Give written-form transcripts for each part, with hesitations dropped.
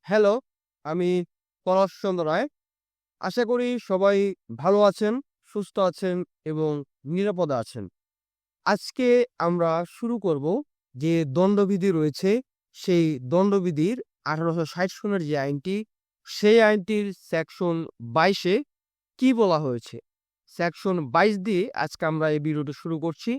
Hello, আমি পলাশচন্দ্র রায়। আশা করি সবাই ভালো আছেন, সুস্থ আছেন এবং নিরাপদে আছেন। আজকে আমরা শুরু করব যে দণ্ডবিধি রয়েছে, সেই দণ্ডবিধির ১৮৬০ সনের যে আইনটি, সেই আইনটির সেকশন ২২ এ কি বলা হয়েছে? সেকশন ২২ দিয়ে আজকে আমরা এই ভিডিওটি শুরু করছি।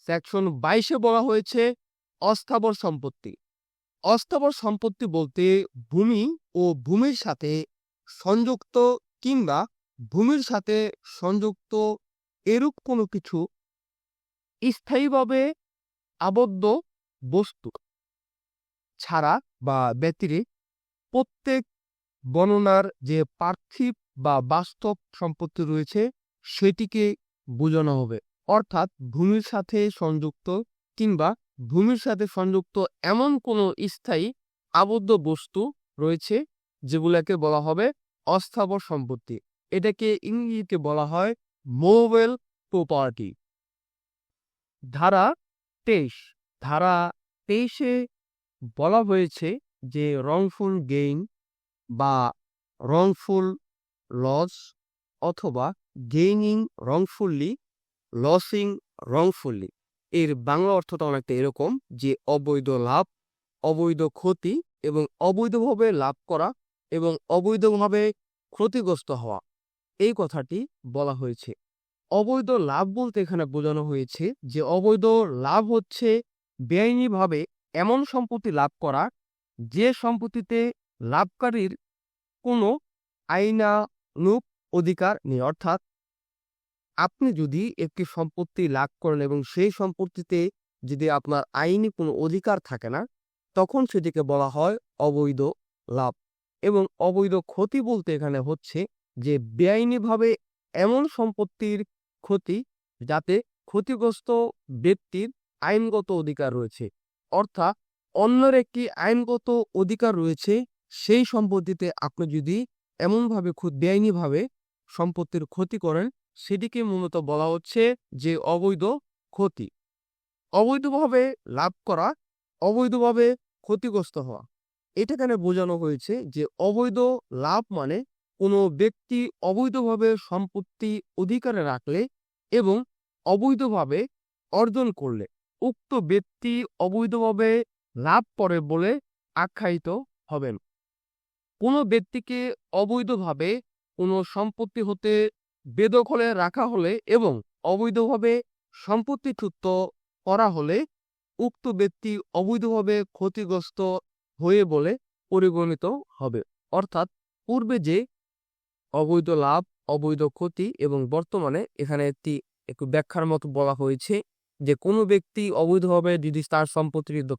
সেকশন ২২ এ বলা হয়েছে অস্থাবর সম্পত্তি। অস্থাবর সম্পত্তি বলতে ভূমি ও ভূমির সাথে সংযুক্ত কিংবা ভূমির সাথে সংযুক্ত এরূপ কোনো কিছু স্থায়ীভাবে আবদ্ধ বস্তু ছাড়া বা ব্যতিরে প্রত্যেক বর্ণনার যে পার্থিব বা বাস্তব সম্পত্তি রয়েছে সেটিকে বোঝানো হবে। অর্থাৎ ভূমির সাথে সংযুক্ত কিংবা ভূমির সাথে সংযুক্ত এমন কোনো স্থায়ী আবদ্ধ বস্তু রয়েছে যেগুলোকে বলা হবে অস্থাবর সম্পত্তি। এটাকে ইংরেজিতে বলা হয় মুভেবল প্রপার্টি। ধারা ২৩ ধারা ২৩ এ বলা হয়েছে যে wrongful gain বা wrongful লস অথবা গেইনিং wrongfully, লসিং wrongfully এর বাংলা অর্থটা অনেকটা এরকম যে অবৈধ লাভ, অবৈধ ক্ষতি এবং অবৈধভাবে লাভ করা এবং অবৈধভাবে ক্ষতিগ্রস্ত হওয়া, এই কথাটি বলা হয়েছে। অবৈধ লাভ বলতে এখানে বোঝানো হয়েছে যে অবৈধ লাভ হচ্ছে বেআইনিভাবে এমন সম্পত্তি লাভ করা যে সম্পত্তিতে লাভকারীর কোনো আইনানুগ অধিকার নেই। অর্থাৎ আপনি যদি একটি সম্পত্তি লাভ করেন এবং সেই সম্পত্তিতে যদি আপনার আইনি কোনো অধিকার থাকে না, তখন সেটিকে বলা হয় অবৈধ লাভ। এবং অবৈধ ক্ষতি বলতে এখানে হচ্ছে যে বেআইনিভাবে এমন সম্পত্তির ক্ষতি যাতে ক্ষতিগ্রস্ত ব্যক্তির আইনগত অধিকার রয়েছে। অর্থাৎ অন্যের একটি আইনগত অধিকার রয়েছে, সেই সম্পত্তিতে আপনি যদি এমনভাবে বেআইনিভাবে সম্পত্তির ক্ষতি করেন, সেটিকে মূলত বলা হচ্ছে যে অবৈধ ক্ষতি। অবৈধভাবে লাভ করা, অবৈধভাবে ক্ষতিগ্রস্ত হওয়া, এটা এখানে বোঝানো হয়েছে যে অবৈধ লাভ মানে কোনো ব্যক্তি অবৈধভাবে সম্পত্তি অধিকারে রাখলে এবং অবৈধভাবে অর্জন করলে উক্ত ব্যক্তি অবৈধভাবে লাভ করে বলে আখ্যায়িত হবেন। কোনো ব্যক্তিকে অবৈধভাবে কোনো সম্পত্তি হতে বেদখলে রাখা হলে এবং অবৈধভাবে সম্পত্তিচ্যুত করা হলে উক্ত ব্যক্তি অবৈধভাবে ক্ষতিগ্রস্ত হয়ে বলে পরিগণিত হবে। অর্থাৎ পূর্বে যে অবৈধ লাভ, অবৈধ ক্ষতি এবং বর্তমানে এখানে একটু ব্যাখ্যার মতো বলা হয়েছে যে কোনো ব্যক্তি অবৈধভাবে যদি তার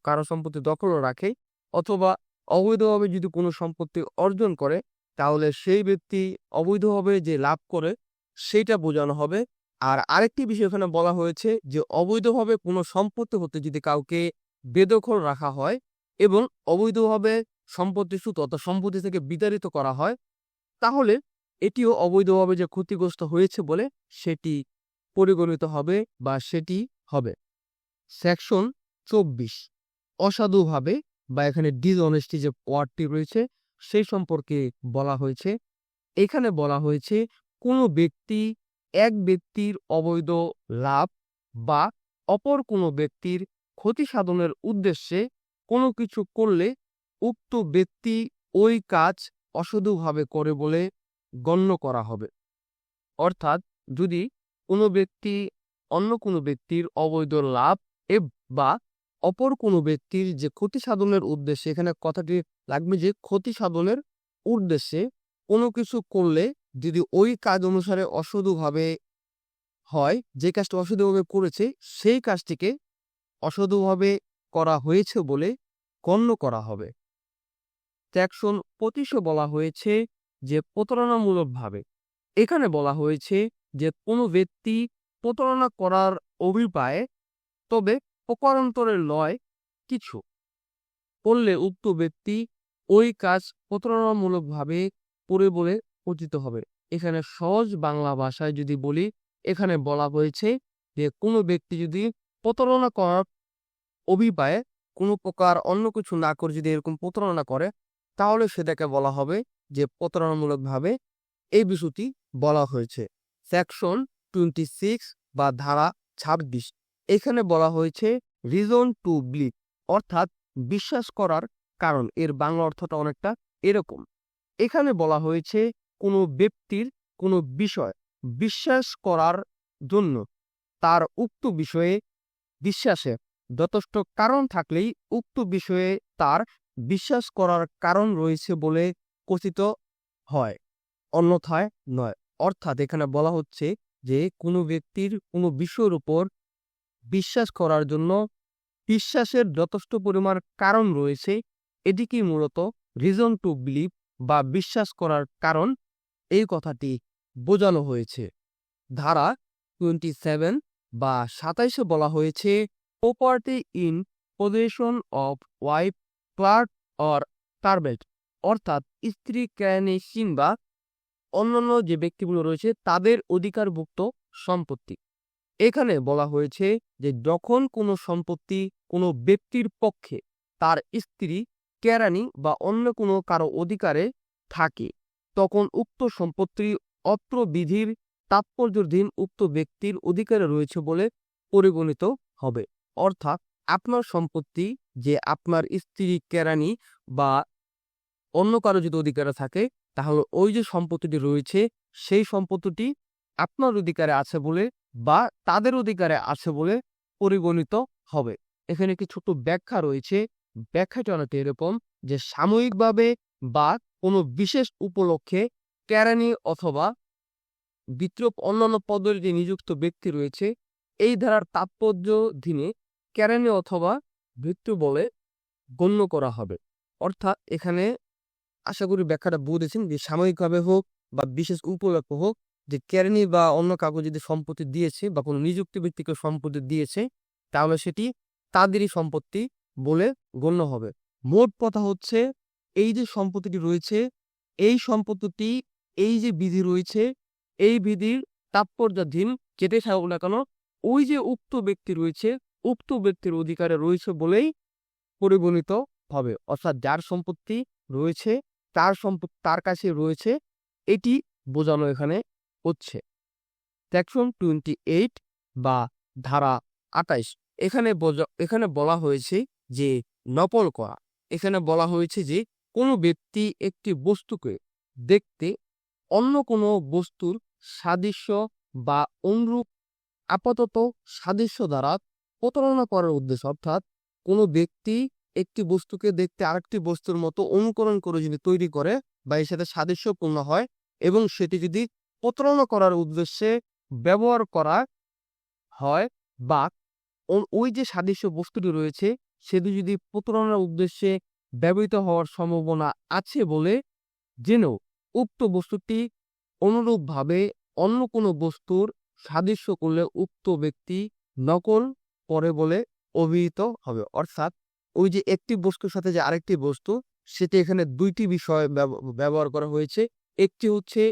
কারো সম্পত্তি দখল রাখে অথবা অবৈধভাবে যদি কোনো সম্পত্তি অর্জন করে, তাহলে সেই ব্যক্তি অবৈধভাবে যে লাভ করে সেইটা বোঝানো হবে। আর আরেকটি বিষয় এখানে বলা হয়েছে যে অবৈধভাবে কোনো সম্পত্তি হতে যদি কাউকে বেদখল রাখা হয় এবং অবৈধভাবে সম্পত্তিচ্যুত অর্থাৎ সম্পত্তি থেকে বিতাড়িত করা হয়, তাহলে এটিও অবৈধভাবে যে ক্ষতিগ্রস্ত হয়েছে বলে সেটি পরিগণিত হবে বা সেটি হবে। সেকশন ২৪ অসাধুভাবে বা এখানে ডিসঅনেস্টি যে ওয়ার্ডটি রয়েছে সেই সম্পর্কে বলা হয়েছে। এখানে বলা হয়েছে কোনো ব্যক্তি এক ব্যক্তির অবৈধ লাভ বা অপর কোনো ব্যক্তির ক্ষতি সাধনের উদ্দেশ্যে কোনো কিছু করলে উক্ত ব্যক্তি ওই কাজ অসাধুভাবে করে বলে গণ্য করা হবে। অর্থাৎ যদি কোনো ব্যক্তি অন্য কোনো ব্যক্তির অবৈধ লাভ বা অপর কোনো ব্যক্তির যে ক্ষতি সাধনের উদ্দেশ্যে, এখানে কথাটি লাগবে যে ক্ষতি সাধনের উদ্দেশ্যে কোনো কিছু করলে যদি ওই কাজ অনুসারে অসাধুভাবে হয়, যে কাজটা অসাধুভাবে করেছে সেই কাজটিকে অসাধুভাবে করা হয়েছে বলে গণ্য করা হবে। সেকশন ২৫ বলা হয়েছে যে প্রতারণামূলকভাবে। এখানে বলা হয়েছে যে কোনো ব্যক্তি প্রতারণা করার অভিপ্রায়ে তবে প্রকারান্তরে লয় কিছু করলে উক্ত ব্যক্তি ওই কাজ প্রতারণামূলকভাবে করে বলে পতিত হবে। এখানে সহজ বাংলা ভাষায় যদি বলি, এখানে বলা হয়েছে যে কোনো ব্যক্তি যদি প্রতারণা করার অভিপ্রায়ে কোনো প্রকার অন্য কিছু না করে যদি এরকম প্রতারণা করে, তাহলে সেটাকে বলা হবে যে প্রতারণামূলকভাবে এই বিষয়টি বলা হয়েছে। সেকশন 26 বা ধারা 26 এখানে বলা হয়েছে রিজন টু বিলিভ, অর্থাৎ বিশ্বাস করার কারণ। এর বাংলা অর্থটা অনেকটা এরকম। এখানে বলা হয়েছে কোনো ব্যক্তির কোনো বিষয় বিশ্বাস করার জন্য তার উক্ত বিষয়ে বিশ্বাসের যথেষ্ট কারণ থাকলেই উক্ত বিষয়ে তার বিশ্বাস করার কারণ রয়েছে বলে কথিত হয়, অন্যথায় নয়। অর্থাৎ এখানে বলা হচ্ছে যে কোনো ব্যক্তির কোনো বিষয়ের উপর বিশ্বাস করার জন্য বিশ্বাসের যথেষ্ট পরিমাণ কারণ রয়েছে, এটিকেই মূলত রিজন টু বিলিভ বা বিশ্বাস করার কারণ এই কথাটি বোঝানো হয়েছে। ধারা 27 বা 27 বলা হয়েছে property in possession of wife, clerk or servant, অর্থাৎ স্ত্রী, কেরানি কিংবা অন্যান্য যে ব্যক্তিগুলো রয়েছে তাদের অধিকারভুক্ত সম্পত্তি। এখানে বলা হয়েছে যে যখন কোনো সম্পত্তি কোনো ব্যক্তির পক্ষে তার স্ত্রী, কেরানি বা অন্য কোনো কারো অধিকারে থাকে, তখন উক্ত সম্পত্তি অত্র বিধির তাৎপর্যাধীন উক্ত ব্যক্তির অধিকারে রয়েছে বলে পরিগণিত হবে। অর্থাৎ আপনার সম্পত্তি যে আপনার স্ত্রী, কেরানি বা অন্য কারো যদি অধিকারে থাকে, তাহলে ওই যে সম্পত্তিটি রয়েছে সেই সম্পত্তিটি আপনার অধিকারে আছে বলে বা তাদের অধিকারে আছে বলে পরিগণিত হবে। এখানে একটি ছোট ব্যাখ্যা রয়েছে। ব্যাখ্যাটা অনেকটা এরকম যে সাময়িকভাবে বা কোনো বিশেষ উপলক্ষে কেরানি অথবা বিতরূপ অন্যান্য পদের যে নিযুক্ত ব্যক্তি রয়েছে এই ধারার তাৎপর্যাধীনে কেরানি অথবা ভিত্তু বলে গণ্য করা হবে। অর্থাৎ এখানে আশা করি ব্যাখ্যাটা বুঝেছেন যে সাময়িকভাবে হোক বা বিশেষ উপলক্ষ হোক, যে কেরানি বা অন্য কাউকে যদি সম্পত্তি দিয়েছে বা কোনো নিযুক্ত ব্যক্তিকে সম্পত্তি দিয়েছে তাহলে সেটি তাদেরই সম্পত্তি বলে গণ্য হবে। মোট কথা হচ্ছে এই যে সম্পত্তিটি রয়েছে এই সম্পত্তিটি, এই যে বিধি রয়েছে এই বিধির তাৎপর্যাধীন যেটাই থাকুক না কেন ওই যে উক্ত ব্যক্তি রয়েছে উক্ত ব্যক্তির অধিকারে রয়েছে বলেই পরিগণিত হবে। অর্থাৎ যার সম্পত্তি রয়েছে তার সম্পত্তি তার কাছে রয়েছে, এটি বোঝানো এখানে হচ্ছে। সেকশন 28 বা ধারা 28 এখানে বলা হয়েছে যে নকল করা। এখানে বলা হয়েছে যে কোনো ব্যক্তি একটি বস্তুকে দেখতে অন্য কোনো বস্তুর সাদৃশ্য বা অনুরূপ আপাতত সাদৃশ্য দ্বারা প্রতারণা করার উদ্দেশ্য, অর্থাৎ কোনো ব্যক্তি একটি বস্তুকে দেখতে আরেকটি বস্তুর মতো অনুকরণ করে যদি তৈরি করে বা এর সাথে সাদৃশ্যপূর্ণ হয় এবং সেটি যদি প্রতারণা করার উদ্দেশ্যে ব্যবহার করা হয় বা ওই যে সাদৃশ্য বস্তুটি রয়েছে সেটি যদি প্রতারণার উদ্দেশ্যে ব্যবহৃত হওয়ার সম্ভাবনা আছে বলে জেনেও উক্ত বস্তুটি অনুরূপভাবে অন্য কোনো বস্তুর সাদৃশ্য করলে উক্ত ব্যক্তি নকল করে বলে অভিহিত হবে। অর্থাৎ ওই যে একটি বস্তুর সাথে যে আরেকটি বস্তু, সেটি এখানে দুইটি বিষয় ব্যবহার করা হয়েছে। একটি হচ্ছে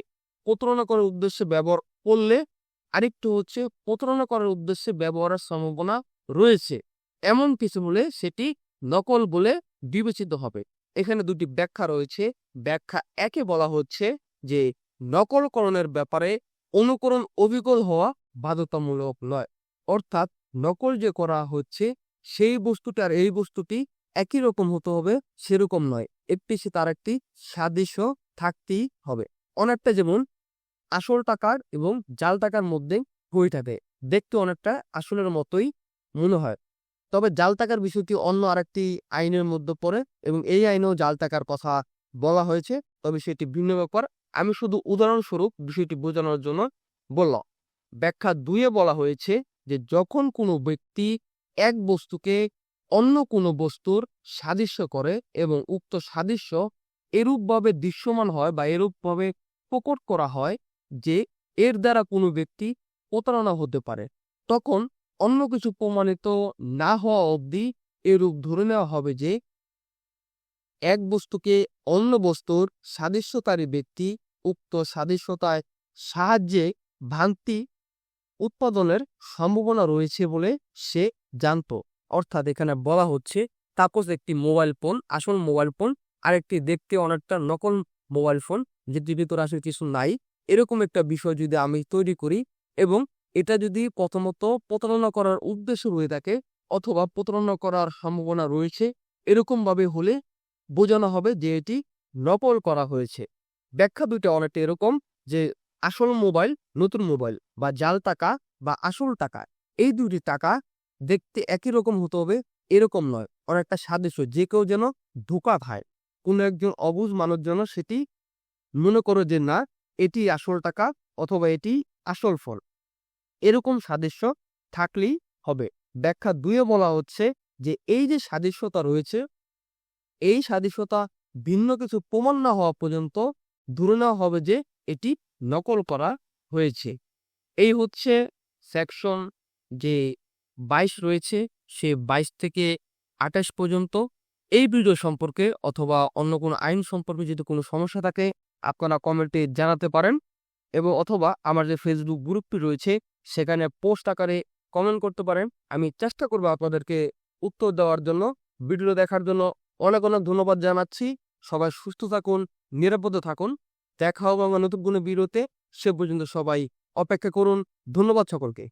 প্রতারণা করার উদ্দেশ্যে ব্যবহার করলে, আরেকটি হচ্ছে প্রতারণা করার উদ্দেশ্যে ব্যবহারের সম্ভাবনা রয়েছে এমন কিছু হলে সেটি নকল বলে বিবেচিত হবে। এখানে দুটি ব্যাখ্যা রয়েছে। ব্যাখ্যা একে বলা হচ্ছে যে নকলকরণের ব্যাপারে অনুকরণ অবিকল হওয়া বাধ্যতামূলক নয়। অর্থাৎ নকল যে করা হচ্ছে সেই বস্তুটা আর এই বস্তুটি একই রকম হতে হবে সেরকম নয়, একটি সে তার একটি সাদৃশ্য থাকতেই হবে। অনেকটা যেমন আসল টাকার এবং জাল টাকার মধ্যে হয়ে থাকে, দেখতে অনেকটা আসলের মতোই মনে হয়, তবে জাল টাকার বিষয়টি অন্য আরেকটি আইনের মধ্যে পড়ে এবং এই আইনেও জাল টাকার কথা বলা হয়েছে, তবে সেটি ভিন্ন ব্যাপার। আমি শুধু উদাহরণস্বরূপ বিষয়টি বোঝানোর জন্য বললাম। ব্যাখ্যা 2 বলা হয়েছে যে যখন কোনো ব্যক্তি এক বস্তুকে অন্য কোনো বস্তুর সাদৃশ্য করে এবং উক্ত সাদৃশ্য এরূপভাবে দৃশ্যমান হয় বা এরূপভাবে প্রকট করা হয় যে এর দ্বারা কোনো ব্যক্তি প্রতারণা হতে পারে, তখন অন্য কিছু প্রমাণিত না হওয়া অবধি এরূপ ধরে নেওয়া হবে যে এক বস্তুকে অন্য বস্তুর সাদৃশ্যকারী ব্যক্তি উক্ত সাদৃশ্যতার সাহায্যে ভ্রান্তি উৎপাদনের সম্ভাবনা রয়েছে বলে সে জানত। অর্থাৎ এখানে বলা হচ্ছে সাপোজ একটি মোবাইল ফোন, আসল মোবাইল ফোন আরেকটি দেখতে অনেকটা নকল মোবাইল ফোন যেটির ভিতরে আসলে কিছু নাই, এরকম একটা বিষয় যদি আমি তৈরি করি এবং এটা যদি প্রথমত প্রতারণা করার উদ্দেশ্য হয়ে থাকে অথবা প্রতারণা করার সম্ভাবনা রয়েছে, এরকমভাবে হলে বোঝানো হবে যে এটি নকল করা হয়েছে। ব্যাখ্যা ২ টা অনেকটা এরকম যে আসল মোবাইল, নতুন মোবাইল বা জাল টাকা বা আসল টাকা, এই ২ টি টাকা দেখতে একই রকম হতে হবে এরকম নয়। অনেকটা সাদৃশ্য, যে কেউ যেন ধোঁকা খায়। কোনো একজন অবুঝ মানুষ যেন সেটি মনে করে যে না, এটি আসল টাকা অথবা এটি আসল ফল। এরকম সাদৃশ্য থাকলেই হবে। ব্যাখ্যা ২ এ বলা হচ্ছে যে এই যে সাদৃশ্যতা রয়েছে, এই সাদৃশ্যতা ভিন্ন কিছু প্রমাণ না হওয়া পর্যন্ত ধরে নেওয়া হবে যে এটি নকল করা হয়েছে। এই হচ্ছে সেকশন যে ২২ রয়েছে, সে ২২ থেকে ২৮ পর্যন্ত। এই ভিডিও সম্পর্কে অথবা অন্য কোনো আইন সম্পর্কে যদি কোনো সমস্যা থাকে আপনারা কমেন্টে জানাতে পারেন এবং অথবা আমার যে ফেসবুক গ্রুপটি রয়েছে সেখানে পোস্ট আকারে কমেন্ট করতে পারেন। আমি চেষ্টা করব আপনাদেরকে উত্তর দেওয়ার জন্য। ভিডিও দেখার জন্য অনেক ধন্যবাদ জানাচ্ছি। সবাই সুস্থ থাকুন, নিরাপদে থাকুন। দেখা হবে আমার নতুন কোনো ভিডিওতে। সে পর্যন্ত সবাই অপেক্ষা করুন। ধন্যবাদ সকলকে।